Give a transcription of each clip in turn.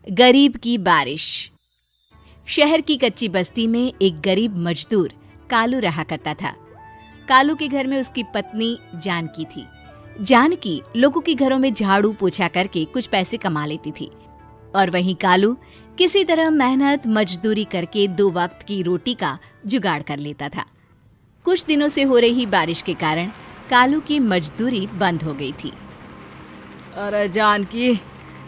गरीब की बारिश। शहर की कच्ची बस्ती में एक गरीब मजदूर कालू रहा करता था। कालू के घर में उसकी पत्नी जानकी थी। जानकी लोगों के घरों में झाड़ू पोछा करके कुछ पैसे कमा लेती थी और वहीं कालू किसी तरह मेहनत मजदूरी करके 2 वक्त की रोटी का जुगाड़ कर लेता था। कुछ दिनों से हो रही बारिश के कारण कालू की मजदूरी बंद हो गई थी। अरे जानकी,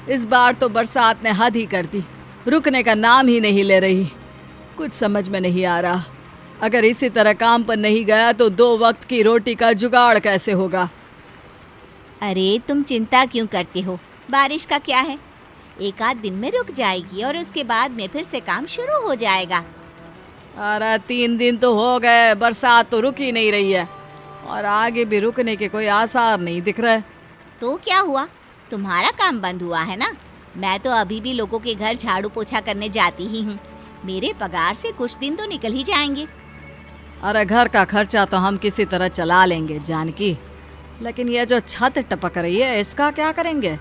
इस बार तो बरसात ने हद ही कर दी, रुकने का नाम ही नहीं ले रही। कुछ समझ में नहीं आ रहा, अगर इसी तरह काम पर नहीं गया तो 2 वक्त की रोटी का जुगाड़ कैसे होगा। अरे तुम चिंता क्यों करते हो, बारिश का क्या है, 1 आध दिन में रुक जाएगी और उसके बाद में फिर से काम शुरू हो जाएगा। अरे 3 दिन तो हो गए, बरसात तो रुक ही नहीं रही है और आगे भी रुकने के कोई आसार नहीं दिख रहे। तो क्या हुआ, तुम्हारा काम बंद हुआ है ना? मैं तो अभी भी लोगों के घर झाड़ू पोछा करने जाती ही हूँ। मेरे पगार से कुछ दिन तो निकल ही जाएंगे। अरे घर का खर्चा तो हम किसी तरह चला लेंगे जानकी, लेकिन ये जो छत टपक रही है इसका क्या करेंगे?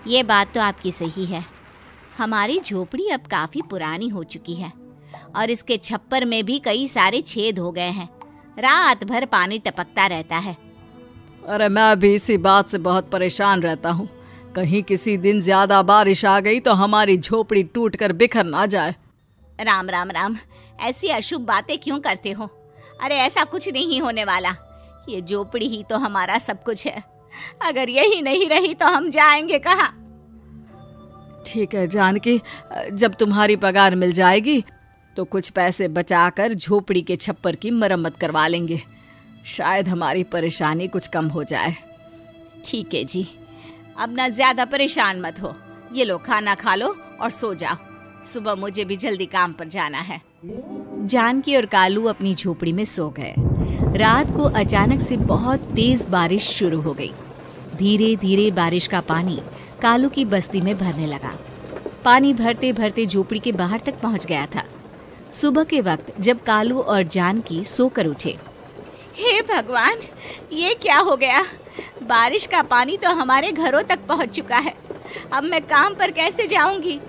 ये बात तो आपकी सही है। हमारी झोपड़ी अब काफी पुरानी हो चुकी है और इसके छप्पर में भी कई सारे छेद हो गए हैं। रात भर पानी टपकता रहता है। अरे मैं भी इसी बात से बहुत परेशान रहता हूँ। कहीं किसी दिन ज्यादा बारिश आ गई तो हमारी झोपड़ी टूटकर बिखर ना जाए। राम राम राम, ऐसी अशुभ बातें क्यों करते हो? अरे ऐसा कुछ नहीं होने वाला। ये झोपड़ी ही तो हमारा सब कुछ है। अगर यही नहीं रही तो हम जाएंगे कहाँ? ठीक है जानकी, जब तुम्हारी पगार मिल जाएगी तो कुछ पैसे बचाकर झोपड़ी के छप्पर की मरम्मत करवा लेंगे। शायद हमारी परेशानी कुछ कम हो जाए। ठीक है जी, अब ना ज्यादा परेशान मत हो। ये लो, खाना खा लो और सो जाओ। सुबह मुझे भी जल्दी काम पर जाना है। जानकी और कालू अपनी झोपड़ी में सो गए। रात को अचानक से बहुत तेज बारिश शुरू हो गई। धीरे धीरे बारिश का पानी कालू की बस्ती में भरने लगा। पानी भरते भरते झोपड़ी के बाहर तक पहुंच गया था। सुबह के वक्त जब कालू और जानकी सोकर उठे, हे भगवान, ये क्या हो गया? बारिश का पानी तो हमारे घरों तक पहुंच चुका है। अब मैं काम पर कैसे जाऊंगी?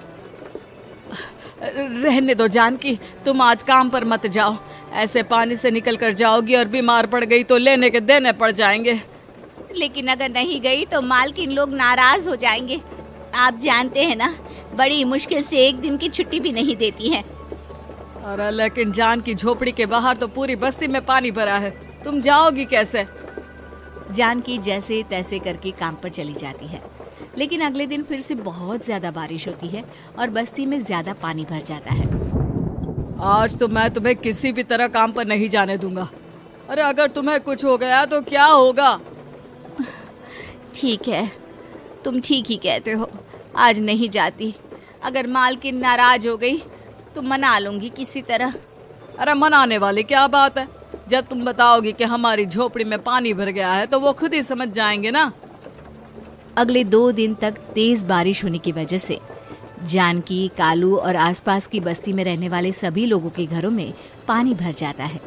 रहने दो जानकी, तुम आज काम पर मत जाओ। ऐसे पानी से निकल कर जाओगी और बीमार पड़ गई तो लेने के देने पड़ जाएंगे। लेकिन अगर नहीं गई तो मालकिन लोग नाराज हो जाएंगे। आप जानते हैं ना, बड़ी मुश्किल से 1 दिन की छुट्टी भी नहीं देती है। अरे लेकिन जानकी, झोपड़ी के बाहर तो पूरी बस्ती में पानी भरा है, तुम जाओगी कैसे? जानकी जैसे तैसे करके काम पर चली जाती है, लेकिन अगले दिन फिर से बहुत ज्यादा बारिश होती है और बस्ती में ज्यादा पानी भर जाता है। आज तो मैं तुम्हें किसी भी तरह काम पर नहीं जाने दूंगा। अरे अगर तुम्हें कुछ हो गया तो क्या होगा? ठीक है, तुम ठीक ही कहते हो, आज नहीं जाती। अगर मालकिन नाराज हो गई तो मना लूंगी किसी तरह। अरे मनाने वाली क्या बात है? जब तुम बताओगी कि हमारी झोपड़ी में पानी भर गया है तो वो खुद ही समझ जाएंगे ना। अगले 2 दिन तक तेज बारिश होने की वजह से जानकी, कालू और आसपास की बस्ती में रहने वाले सभी लोगों के घरों में पानी भर जाता है,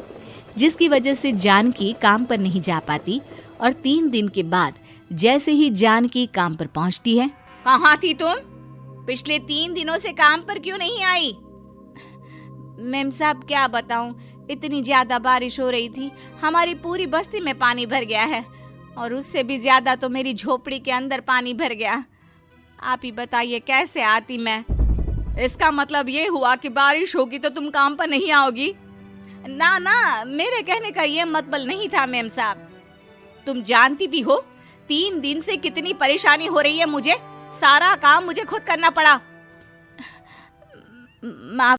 जिसकी वजह से जानकी काम पर नहीं जा पाती। और 3 दिन के बाद जैसे ही जानकी काम पर पहुंचती है, कहाँ थी तुम? पिछले 3 दिनों से काम पर क्यों नहीं आई? मेम साहब, क्या बताऊं, इतनी ज्यादा बारिश हो रही थी, हमारी पूरी बस्ती में पानी भर गया है और उससे भी ज्यादा तो मेरी झोपड़ी के अंदर पानी भर गया। आप ही बताइए कैसे आती मैं? इसका मतलब ये हुआ कि बारिश होगी तो तुम काम पर नहीं आओगी? ना ना, मेरे कहने का ये मतलब नहीं था मेम साहब। तुम जानती भी हो 3 दिन से कितनी परेशानी हो रही है मुझे। सारा काम मुझे खुद करना पड़ा। माफ